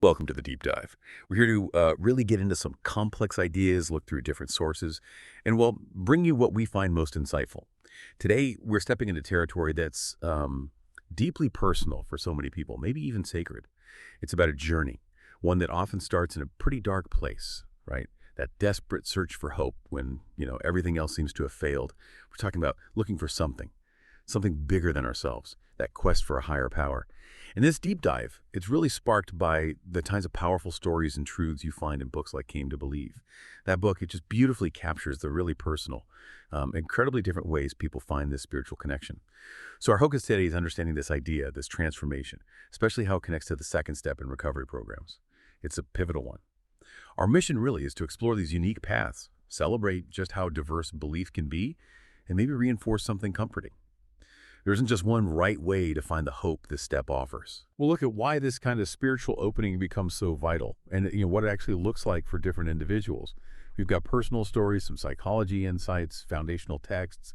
Welcome to the deep dive. We're here to really get into some complex ideas, look through different sources, and well, bring you what we find most insightful. Today, we're stepping into territory that's deeply personal for so many people, maybe even sacred. It's about a journey, one that often starts in a pretty dark place, right? That desperate search for hope when, everything else seems to have failed. We're talking about looking for something bigger than ourselves, that quest for a higher power. In this deep dive, it's really sparked by the kinds of powerful stories and truths you find in books like Came to Believe. That book, it just beautifully captures the really personal, incredibly different ways people find this spiritual connection. So our focus today is understanding this idea, this transformation, especially how it connects to the second step in recovery programs. It's a pivotal one. Our mission really is to explore these unique paths, celebrate just how diverse belief can be, and maybe reinforce something comforting. There isn't just one right way to find the hope this step offers. We'll look at why this kind of spiritual opening becomes so vital and what it actually looks like for different individuals. We've got personal stories, some psychology insights, foundational texts,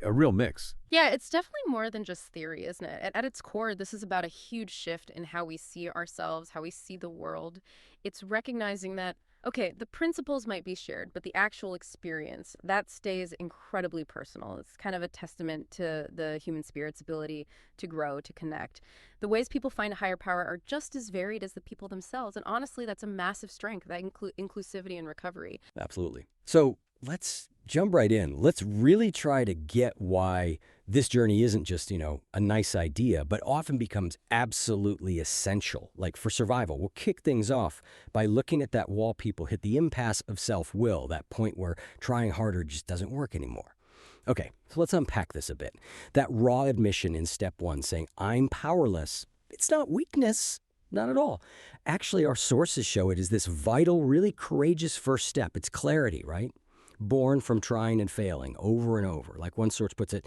a real mix. Yeah, it's definitely more than just theory, isn't it? At its core, this is about a huge shift in how we see ourselves, how we see the world. It's recognizing that, okay, the principles might be shared, but the actual experience, that stays incredibly personal. It's kind of a testament to the human spirit's ability to grow, to connect. The ways people find a higher power are just as varied as the people themselves. And honestly, that's a massive strength, that inclusivity and recovery. Absolutely. So let's jump right in. Let's really try to get why this journey isn't just, a nice idea, but often becomes absolutely essential, like for survival. We'll kick things off by looking at that wall people hit, the impasse of self-will, that point where trying harder just doesn't work anymore. Okay, so let's unpack this a bit. That raw admission in step one, saying, I'm powerless, it's not weakness. Not at all. Actually, our sources show it as this vital, really courageous first step. It's clarity, right? Born from trying and failing over and over. Like one source puts it,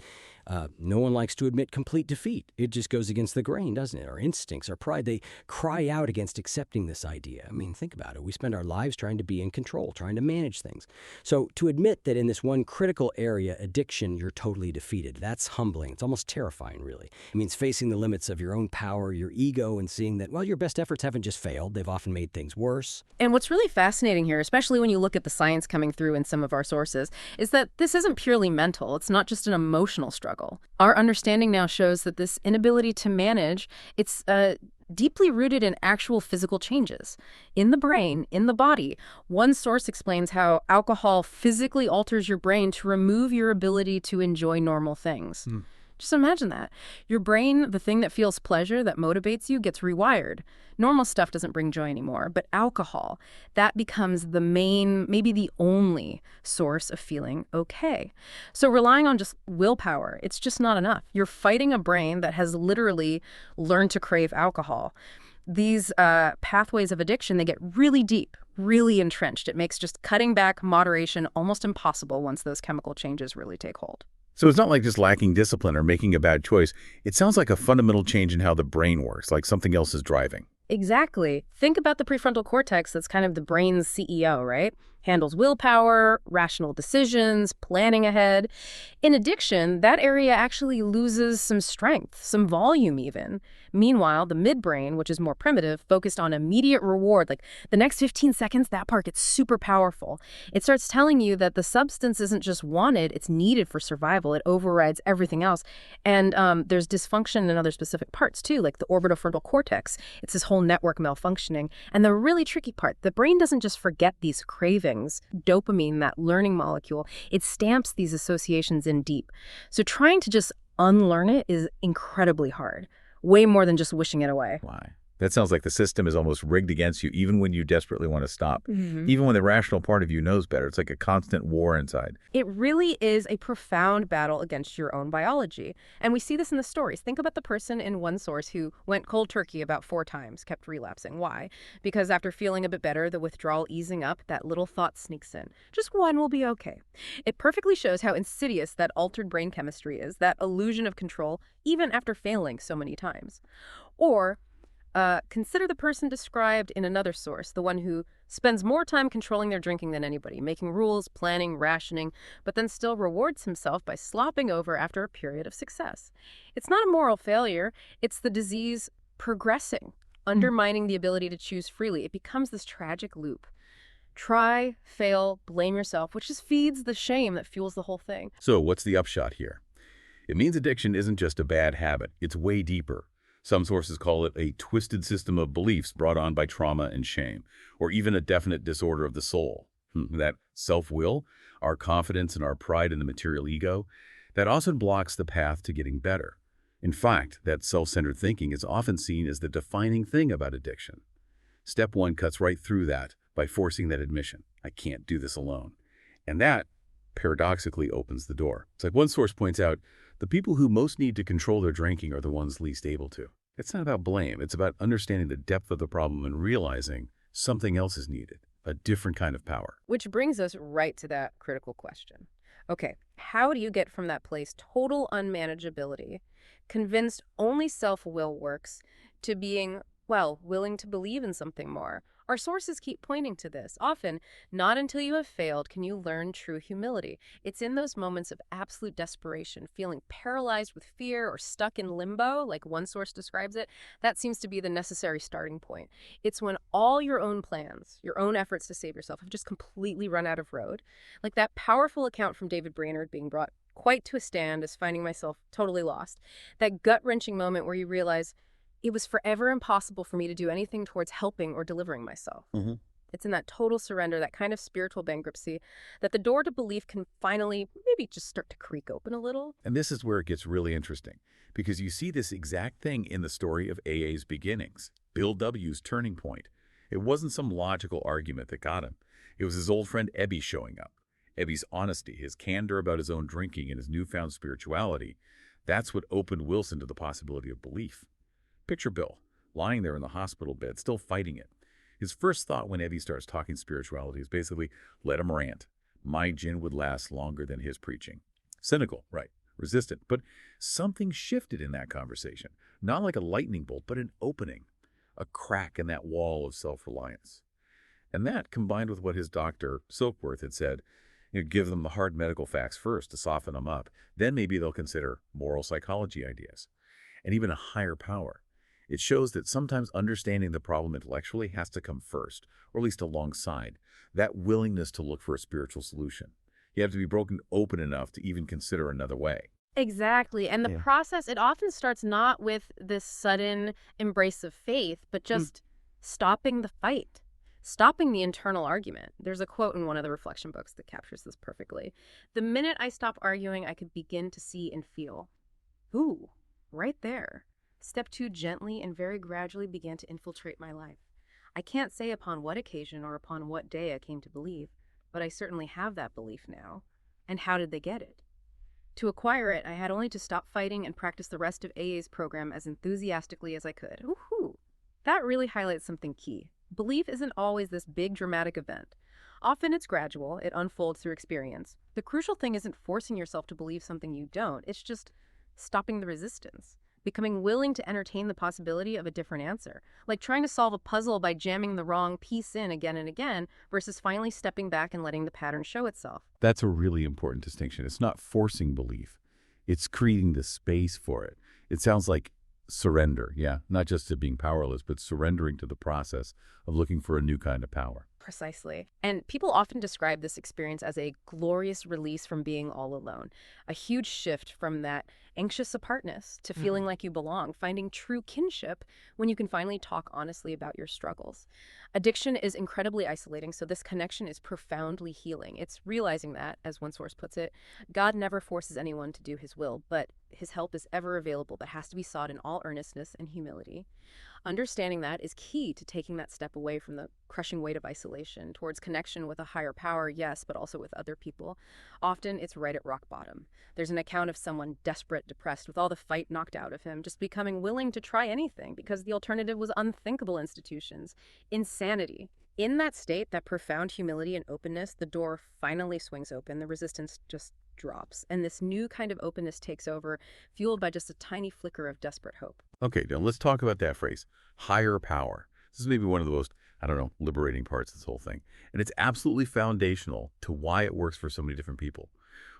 no one likes to admit complete defeat. It just goes against the grain, doesn't it? Our instincts, our pride, they cry out against accepting this idea. I mean, think about it. We spend our lives trying to be in control, trying to manage things. So to admit that in this one critical area, addiction, you're totally defeated, that's humbling. It's almost terrifying, really. It means facing the limits of your own power, your ego, and seeing that, well, your best efforts haven't just failed. They've often made things worse. And what's really fascinating here, especially when you look at the science coming through in some of our sources, is that this isn't purely mental. It's not just an emotional struggle. Our understanding now shows that this inability to manage, it's deeply rooted in actual physical changes in the brain, in the body. One source explains how alcohol physically alters your brain to remove your ability to enjoy normal things. Just imagine that. Your brain, the thing that feels pleasure, that motivates you, gets rewired. Normal stuff doesn't bring joy anymore, but alcohol, that becomes the main, maybe the only source of feeling okay. So relying on just willpower, it's just not enough. You're fighting a brain that has literally learned to crave alcohol. These pathways of addiction, they get really deep, really entrenched. It makes just cutting back moderation almost impossible once those chemical changes really take hold. So it's not like just lacking discipline or making a bad choice. It sounds like a fundamental change in how the brain works, like something else is driving. Exactly. Think about the prefrontal cortex that's kind of the brain's CEO, right? Handles willpower, rational decisions, planning ahead. In addiction, that area actually loses some strength, some volume even. Meanwhile, the midbrain, which is more primitive, focused on immediate reward, like the next 15 seconds, that part gets super powerful. It starts telling you that the substance isn't just wanted, it's needed for survival. It overrides everything else. And there's dysfunction in other specific parts too, like the orbitofrontal cortex. It's this whole network malfunctioning. And the really tricky part, the brain doesn't just forget these cravings. Dopamine, that learning molecule, it stamps these associations in deep. So trying to just unlearn it is incredibly hard. Way more than just wishing it away. Why? That sounds like the system is almost rigged against you, even when you desperately want to stop. Even when the rational part of you knows better. It's like a constant war inside. It really is a profound battle against your own biology. And we see this in the stories. Think about the person in one source who went cold turkey about 4 times, kept relapsing. Why? Because after feeling a bit better, the withdrawal easing up, that little thought sneaks in. Just one will be okay. It perfectly shows how insidious that altered brain chemistry is, that illusion of control, even after failing so many times. Or consider the person described in another source, the one who spends more time controlling their drinking than anybody, making rules, planning, rationing, but then still rewards himself by slopping over after a period of success. It's not a moral failure, it's the disease progressing, undermining the ability to choose freely. It becomes this tragic loop. Try, fail, blame yourself, which just feeds the shame that fuels the whole thing. So what's the upshot here? It means addiction isn't just a bad habit. It's way deeper. Some sources call it a twisted system of beliefs brought on by trauma and shame, or even a definite disorder of the soul. That self-will, our confidence and our pride in the material ego, that often blocks the path to getting better. In fact, that self-centered thinking is often seen as the defining thing about addiction. Step 1 cuts right through that by forcing that admission. I can't do this alone. And that, paradoxically, opens the door. It's like one source points out, the people who most need to control their drinking are the ones least able to. It's not about blame. It's about understanding the depth of the problem and realizing something else is needed, a different kind of power. Which brings us right to that critical question. Okay, how do you get from that place, total unmanageability, convinced only self-will works, to being, well, willing to believe in something more? Our sources keep pointing to this. Often, not until you have failed can you learn true humility. It's in those moments of absolute desperation, feeling paralyzed with fear or stuck in limbo, like one source describes it, that seems to be the necessary starting point. It's when all your own plans, your own efforts to save yourself have just completely run out of road. Like that powerful account from David Brainerd being brought quite to a stand as finding myself totally lost. That gut-wrenching moment where you realize, it was forever impossible for me to do anything towards helping or delivering myself. It's in that total surrender, that kind of spiritual bankruptcy, that the door to belief can finally maybe just start to creak open a little. And this is where it gets really interesting, because you see this exact thing in the story of AA's beginnings, Bill W.'s turning point. It wasn't some logical argument that got him. It was his old friend Ebby showing up. Ebby's honesty, his candor about his own drinking, and his newfound spirituality, that's what opened Wilson to the possibility of belief. Picture Bill, lying there in the hospital bed, still fighting it. His first thought when Evie starts talking spirituality is basically, let him rant. My gin would last longer than his preaching. Cynical, right, resistant, but something shifted in that conversation. Not like a lightning bolt, but an opening, a crack in that wall of self-reliance. And that, combined with what his doctor, Silkworth, had said, give them the hard medical facts first to soften them up, then maybe they'll consider moral psychology ideas, and even a higher power. It shows that sometimes understanding the problem intellectually has to come first, or at least alongside, that willingness to look for a spiritual solution. You have to be broken open enough to even consider another way. Exactly. And the process, it often starts not with this sudden embrace of faith, but just stopping the fight, stopping the internal argument. There's a quote in one of the reflection books that captures this perfectly. The minute I stopped arguing, I could begin to see and feel. Ooh, right there. Step 2 gently and very gradually began to infiltrate my life. I can't say upon what occasion or upon what day I came to believe, but I certainly have that belief now. And how did they get it? To acquire it, I had only to stop fighting and practice the rest of AA's program as enthusiastically as I could. Woohoo! That really highlights something key. Belief isn't always this big dramatic event. Often it's gradual, it unfolds through experience. The crucial thing isn't forcing yourself to believe something you don't, it's just stopping the resistance. Becoming willing to entertain the possibility of a different answer, like trying to solve a puzzle by jamming the wrong piece in again and again versus finally stepping back and letting the pattern show itself. That's a really important distinction. It's not forcing belief. It's creating the space for it. It sounds like surrender, not just to being powerless, but surrendering to the process of looking for a new kind of power. Precisely. And people often describe this experience as a glorious release from being all alone, a huge shift from that anxious apartness to feeling like you belong, finding true kinship when you can finally talk honestly about your struggles. Addiction is incredibly isolating, so this connection is profoundly healing. It's realizing that, as one source puts it, God never forces anyone to do his will, but his help is ever available, but has to be sought in all earnestness and humility. Understanding that is key to taking that step away from the crushing weight of isolation towards connection with a higher power, yes, but also with other people. Often it's right at rock bottom. There's an account of someone desperate, depressed, with all the fight knocked out of him, just becoming willing to try anything because the alternative was unthinkable institutions, insanity. In that state, that profound humility and openness, the door finally swings open, the resistance just drops, and this new kind of openness takes over, fueled by just a tiny flicker of desperate hope. Okay, now let's talk about that phrase, higher power. This is maybe one of the most, liberating parts of this whole thing. And it's absolutely foundational to why it works for so many different people.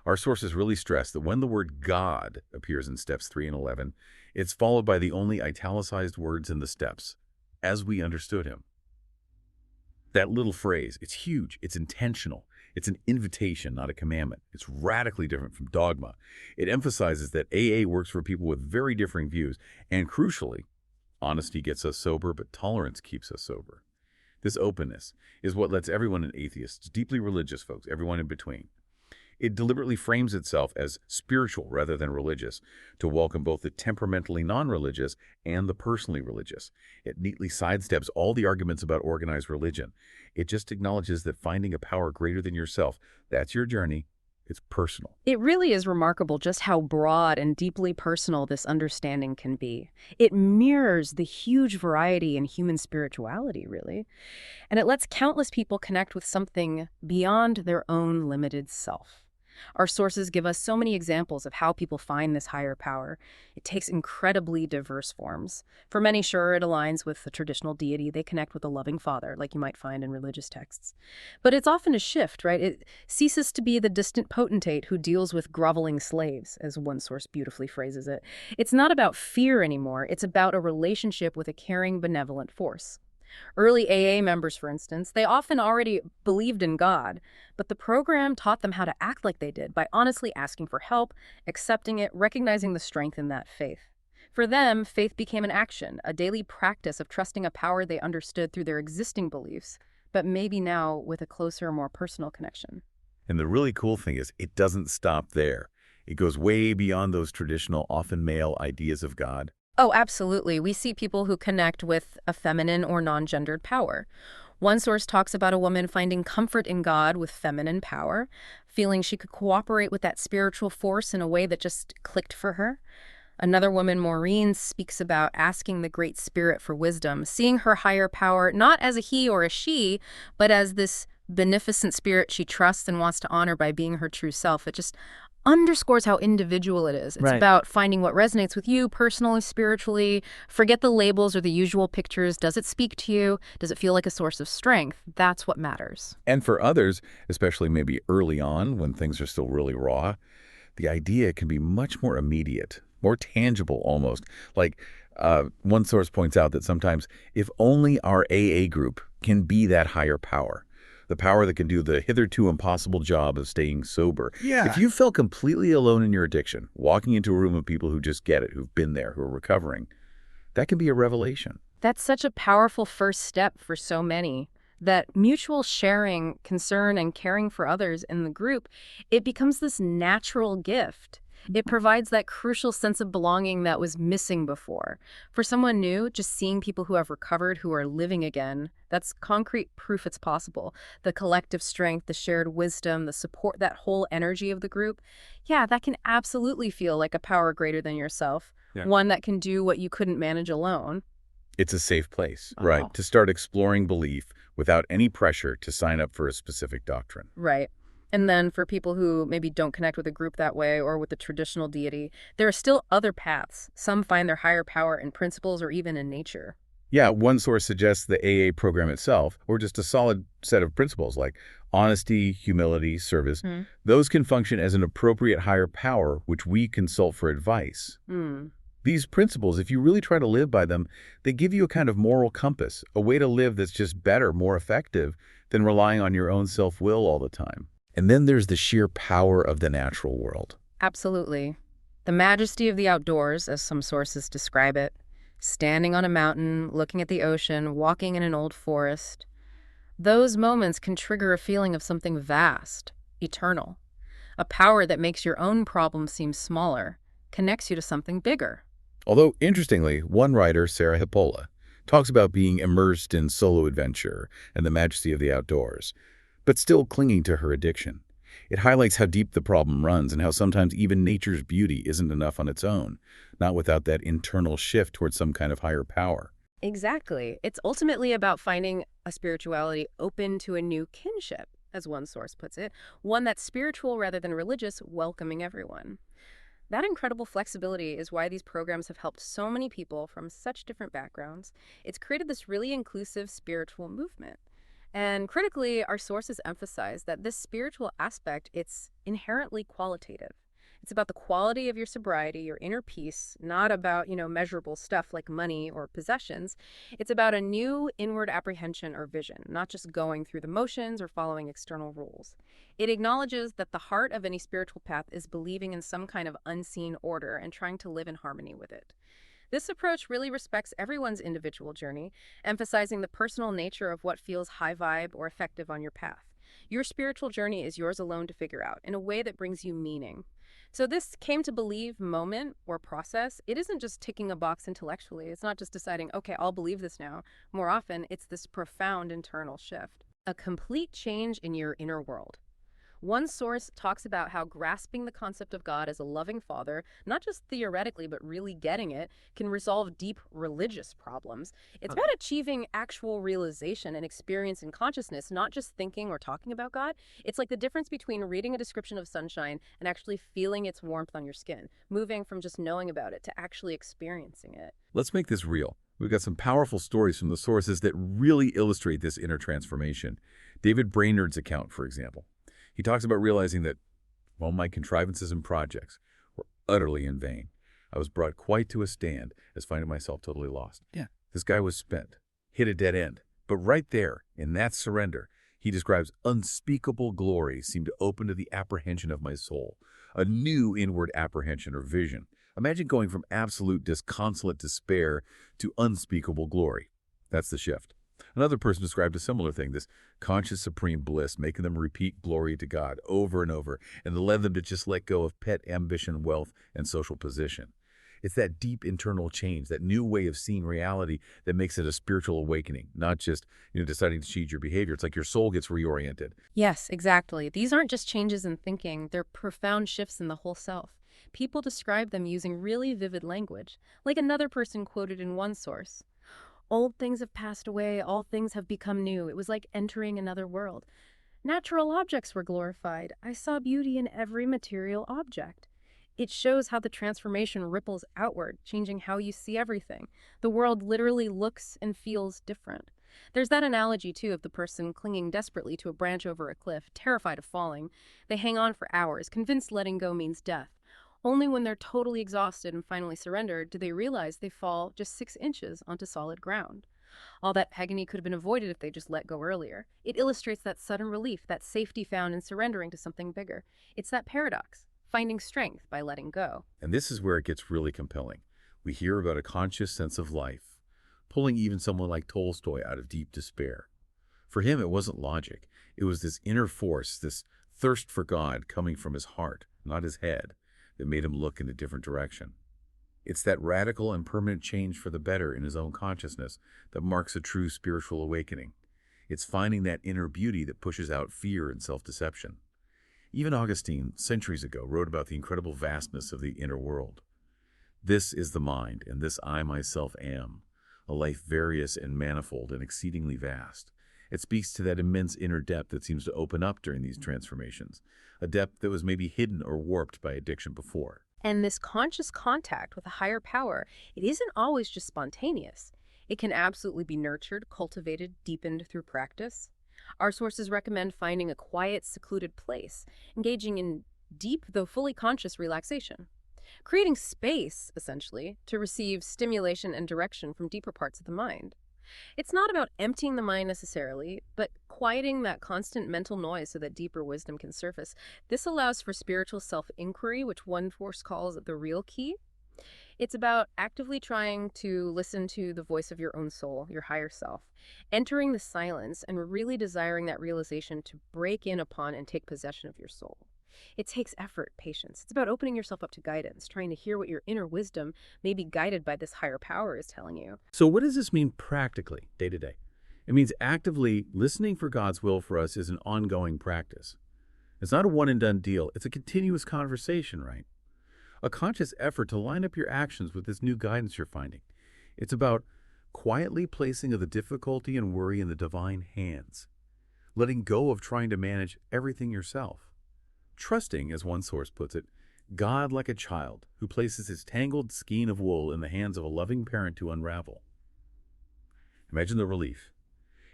Our sources really stress that when the word God appears in steps 3 and 11, it's followed by the only italicized words in the steps, as we understood him. That little phrase, it's huge, it's intentional, it's an invitation, not a commandment. It's radically different from dogma. It emphasizes that AA works for people with very differing views, and crucially, honesty gets us sober, but tolerance keeps us sober. This openness is what lets everyone, an atheist, deeply religious folks, everyone in between. It deliberately frames itself as spiritual rather than religious, to welcome both the temperamentally non-religious and the personally religious. It neatly sidesteps all the arguments about organized religion. It just acknowledges that finding a power greater than yourself, that's your journey. It's personal. It really is remarkable just how broad and deeply personal this understanding can be. It mirrors the huge variety in human spirituality, really. And it lets countless people connect with something beyond their own limited self. Our sources give us so many examples of how people find this higher power. It takes incredibly diverse forms. For many, sure, it aligns with the traditional deity. They connect with a loving father, like you might find in religious texts. But it's often a shift, right? It ceases to be the distant potentate who deals with groveling slaves, as one source beautifully phrases it. It's not about fear anymore. It's about a relationship with a caring, benevolent force. Early AA members, for instance, they often already believed in God, but the program taught them how to act like they did by honestly asking for help, accepting it, recognizing the strength in that faith. For them, faith became an action, a daily practice of trusting a power they understood through their existing beliefs, but maybe now with a closer, more personal connection. And the really cool thing is, it doesn't stop there. It goes way beyond those traditional, often male ideas of God. Oh, absolutely. We see people who connect with a feminine or non-gendered power. One source talks about a woman finding comfort in God with feminine power, feeling she could cooperate with that spiritual force in a way that just clicked for her. Another woman, Maureen, speaks about asking the Great Spirit for wisdom, seeing her higher power not as a he or a she, but as this beneficent spirit she trusts and wants to honor by being her true self. It just underscores how individual it is. It's Right. about finding what resonates with you personally, spiritually. Forget the labels or the usual pictures. Does it speak to you? Does it feel like a source of strength? That's what matters. And for others, especially maybe early on when things are still really raw, the idea can be much more immediate, more tangible almost. Like one source points out that sometimes if only our AA group can be that higher power, the power that can do the hitherto impossible job of staying sober. Yeah. If you felt completely alone in your addiction, walking into a room of people who just get it, who've been there, who are recovering, that can be a revelation. That's such a powerful first step for so many. That mutual sharing, concern, and caring for others in the group, it becomes this natural gift. It provides that crucial sense of belonging that was missing before. For someone new, just seeing people who have recovered, who are living again, that's concrete proof it's possible. The collective strength, the shared wisdom, the support, that whole energy of the group, yeah, that can absolutely feel like a power greater than yourself, one that can do what you couldn't manage alone. It's a safe place, right, to start exploring belief without any pressure to sign up for a specific doctrine. Right. And then for people who maybe don't connect with a group that way or with the traditional deity, there are still other paths. Some find their higher power in principles or even in nature. Yeah, one source suggests the AA program itself, or just a solid set of principles like honesty, humility, service. Those can function as an appropriate higher power, which we consult for advice. These principles, if you really try to live by them, they give you a kind of moral compass, a way to live that's just better, more effective than relying on your own self-will all the time. And then there's the sheer power of the natural world. Absolutely. The majesty of the outdoors, as some sources describe it, standing on a mountain, looking at the ocean, walking in an old forest. Those moments can trigger a feeling of something vast, eternal. A power that makes your own problems seem smaller, connects you to something bigger. Although, interestingly, one writer, Sarah Hippola, talks about being immersed in solo adventure and the majesty of the outdoors, but still clinging to her addiction. It highlights how deep the problem runs and how sometimes even nature's beauty isn't enough on its own, not without that internal shift towards some kind of higher power. Exactly. It's ultimately about finding a spirituality open to a new kinship, as one source puts it, one that's spiritual rather than religious, welcoming everyone. That incredible flexibility is why these programs have helped so many people from such different backgrounds. It's created this really inclusive spiritual movement. And critically, our sources emphasize that this spiritual aspect, it's inherently qualitative. It's about the quality of your sobriety, your inner peace, not about, measurable stuff like money or possessions. It's about a new inward apprehension or vision, not just going through the motions or following external rules. It acknowledges that the heart of any spiritual path is believing in some kind of unseen order and trying to live in harmony with it. This approach really respects everyone's individual journey, emphasizing the personal nature of what feels high vibe or effective on your path. Your spiritual journey is yours alone to figure out in a way that brings you meaning. So this came to believe moment or process, it isn't just ticking a box intellectually. It's not just deciding, okay, I'll believe this now. More often, it's this profound internal shift, a complete change in your inner world. One source talks about how grasping the concept of God as a loving father, not just theoretically, but really getting it, can resolve deep religious problems. It's about achieving actual realization and experience in consciousness, not just thinking or talking about God. It's like the difference between reading a description of sunshine and actually feeling its warmth on your skin, moving from just knowing about it to actually experiencing it. Let's make this real. We've got some powerful stories from the sources that really illustrate this inner transformation. David Brainerd's account, for example. He talks about realizing that, well, my contrivances and projects were utterly in vain. I was brought quite to a stand as finding myself totally lost. Yeah. This guy was spent, hit a dead end. But right there, in that surrender, he describes unspeakable glory seemed to open to the apprehension of my soul, a new inward apprehension or vision. Imagine going from absolute disconsolate despair to unspeakable glory. That's the shift. Another person described a similar thing, this conscious supreme bliss, making them repeat glory to God over and over, and led them to just let go of pet ambition, wealth, and social position. It's that deep internal change, that new way of seeing reality that makes it a spiritual awakening, not just deciding to change your behavior. It's like your soul gets reoriented. Yes, exactly. These aren't just changes in thinking, they're profound shifts in the whole self. People describe them using really vivid language, like another person quoted in one source. Old things have passed away, all things have become new. It was like entering another world. Natural objects were glorified. I saw beauty in every material object. It shows how the transformation ripples outward, changing how you see everything. The world literally looks and feels different. There's that analogy, too, of the person clinging desperately to a branch over a cliff, terrified of falling. They hang on for hours, convinced letting go means death. Only when they're totally exhausted and finally surrendered do they realize they fall just 6 inches onto solid ground. All that agony could have been avoided if they just let go earlier. It illustrates that sudden relief, that safety found in surrendering to something bigger. It's that paradox, finding strength by letting go. And this is where it gets really compelling. We hear about a conscious sense of life, pulling even someone like Tolstoy out of deep despair. For him, it wasn't logic. It was this inner force, this thirst for God coming from his heart, not his head, that made him look in a different direction. It's that radical and permanent change for the better in his own consciousness that marks a true spiritual awakening. It's finding that inner beauty that pushes out fear and self-deception. Even Augustine, centuries ago, wrote about the incredible vastness of the inner world. This is the mind, and this I myself am, a life various and manifold and exceedingly vast. It speaks to that immense inner depth that seems to open up during these transformations, a depth that was maybe hidden or warped by addiction before. And this conscious contact with a higher power, it isn't always just spontaneous. It can absolutely be nurtured, cultivated, deepened through practice. Our sources recommend finding a quiet, secluded place, engaging in deep, though fully conscious relaxation. Creating space, essentially, to receive stimulation and direction from deeper parts of the mind. It's not about emptying the mind necessarily, but quieting that constant mental noise so that deeper wisdom can surface. This allows for spiritual self-inquiry, which one force calls the real key. It's about actively trying to listen to the voice of your own soul, your higher self, entering the silence and really desiring that realization to break in upon and take possession of your soul. It takes effort, patience. It's about opening yourself up to guidance, trying to hear what your inner wisdom, maybe guided by this higher power, is telling you. So what does this mean practically, day to day? It means actively listening for God's will for us is an ongoing practice. It's not a one-and-done deal. It's a continuous conversation, right? A conscious effort to line up your actions with this new guidance you're finding. It's about quietly placing of the difficulty and worry in the divine hands, letting go of trying to manage everything yourself. Trusting, as one source puts it, God like a child who places his tangled skein of wool in the hands of a loving parent to unravel. Imagine the relief.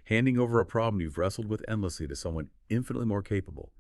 Handing over a problem you've wrestled with endlessly to someone infinitely more capable.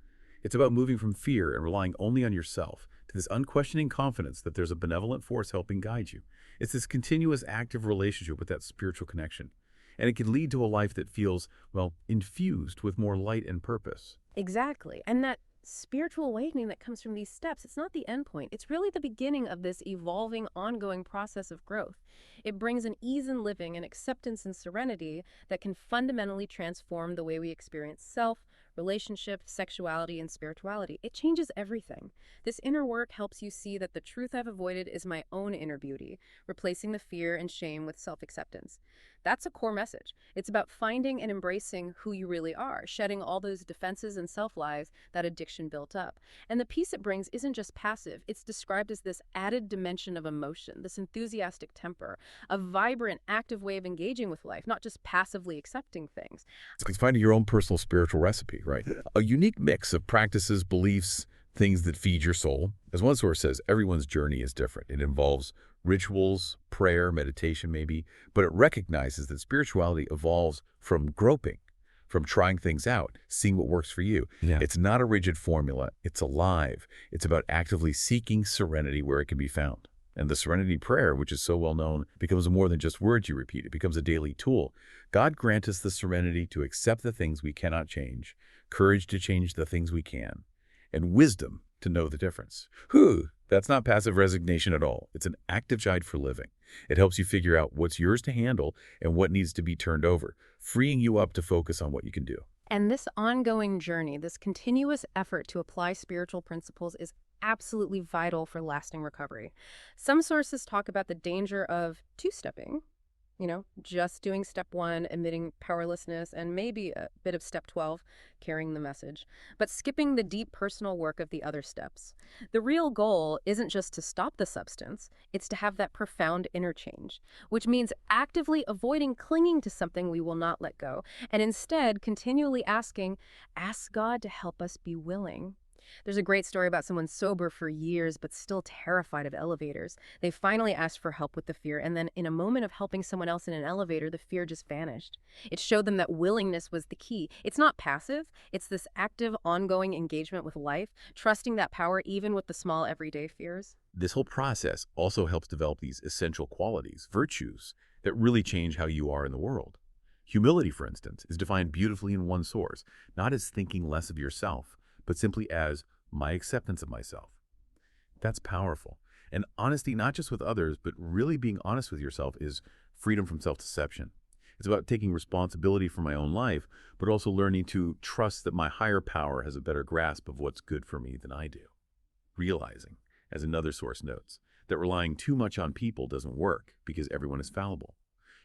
It's about moving from fear and relying only on yourself to this unquestioning confidence that there's a benevolent force helping guide you. It's this continuous active relationship with that spiritual connection. And it can lead to a life that feels, well, infused with more light and purpose. Exactly. And that spiritual awakening that comes from these steps, it's not the end point. It's really the beginning of this evolving, ongoing process of growth. It brings an ease in living, an acceptance and serenity that can fundamentally transform the way we experience self, relationship, sexuality, and spirituality. It changes everything. This inner work helps you see that the truth I've avoided is my own inner beauty, replacing the fear and shame with self-acceptance. That's a core message. It's about finding and embracing who you really are, shedding all those defenses and self-lies that addiction built up. And the peace it brings isn't just passive. It's described as this added dimension of emotion, this enthusiastic temper, a vibrant, active way of engaging with life, not just passively accepting things. It's like finding your own personal spiritual recipe, right? A unique mix of practices, beliefs, things that feed your soul. As one source says, everyone's journey is different. It involves rituals, prayer, meditation maybe, but it recognizes that spirituality evolves from groping, from trying things out, seeing what works for you. Yeah. It's not a rigid formula. It's alive. It's about actively seeking serenity where it can be found. And the serenity prayer, which is so well known, becomes more than just words you repeat. It becomes a daily tool. God grant us the serenity to accept the things we cannot change, courage to change the things we can, and wisdom to know the difference. That's not passive resignation at all. It's an active guide for living. It helps you figure out what's yours to handle and what needs to be turned over, freeing you up to focus on what you can do. And this ongoing journey, this continuous effort to apply spiritual principles is absolutely vital for lasting recovery. Some sources talk about the danger of two-stepping, just doing step 1, admitting powerlessness, and maybe a bit of step 12, carrying the message, but skipping the deep personal work of the other steps. The real goal isn't just to stop the substance, it's to have that profound interchange, which means actively avoiding clinging to something we will not let go, and instead continually ask God to help us be willing. There's a great story about someone sober for years but still terrified of elevators. They finally asked for help with the fear, and then in a moment of helping someone else in an elevator, the fear just vanished. It showed them that willingness was the key. It's not passive. It's this active, ongoing engagement with life, trusting that power even with the small everyday fears. This whole process also helps develop these essential qualities, virtues, that really change how you are in the world. Humility, for instance, is defined beautifully in one source, not as thinking less of yourself, but simply as my acceptance of myself. That's powerful. And honesty, not just with others, but really being honest with yourself, is freedom from self-deception. It's about taking responsibility for my own life, but also learning to trust that my higher power has a better grasp of what's good for me than I do. Realizing, as another source notes, that relying too much on people doesn't work because everyone is fallible.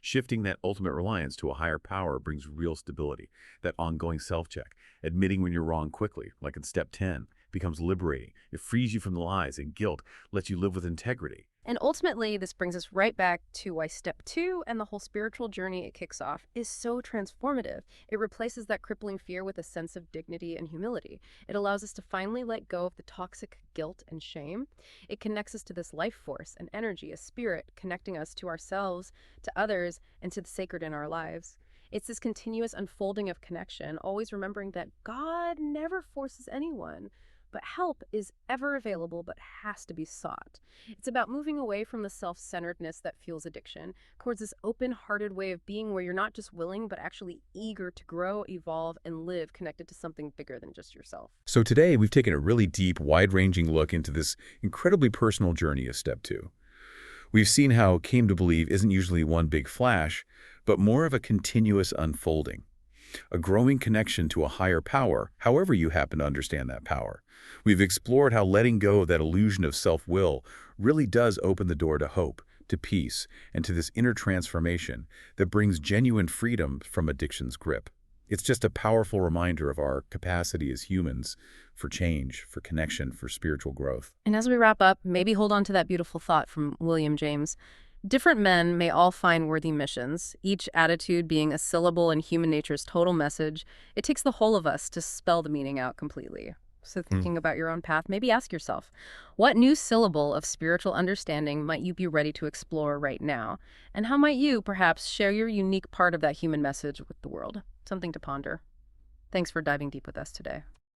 Shifting that ultimate reliance to a higher power brings real stability. That ongoing self-check, admitting when you're wrong quickly, like in step 10, becomes liberating. It frees you from the lies and guilt, lets you live with integrity. And ultimately, this brings us right back to why step 2 and the whole spiritual journey it kicks off is so transformative. It replaces that crippling fear with a sense of dignity and humility. It allows us to finally let go of the toxic guilt and shame. It connects us to this life force, an energy, a spirit, connecting us to ourselves, to others, and to the sacred in our lives. It's this continuous unfolding of connection, always remembering that God never forces anyone, but help is ever available but has to be sought. It's about moving away from the self-centeredness that fuels addiction towards this open-hearted way of being where you're not just willing but actually eager to grow, evolve, and live connected to something bigger than just yourself. So today, we've taken a really deep, wide-ranging look into this incredibly personal journey of step 2. We've seen how came to believe isn't usually one big flash, but more of a continuous unfolding. A growing connection to a higher power, however you happen to understand that power. We've explored how letting go of that illusion of self-will really does open the door to hope, to peace, and to this inner transformation that brings genuine freedom from addiction's grip. It's just a powerful reminder of our capacity as humans for change, for connection, for spiritual growth. And as we wrap up, maybe hold on to that beautiful thought from William James. Different men may all find worthy missions, each attitude being a syllable in human nature's total message. It takes the whole of us to spell the meaning out completely. So thinking about your own path, maybe ask yourself, what new syllable of spiritual understanding might you be ready to explore right now? And how might you, perhaps, share your unique part of that human message with the world? Something to ponder. Thanks for diving deep with us today.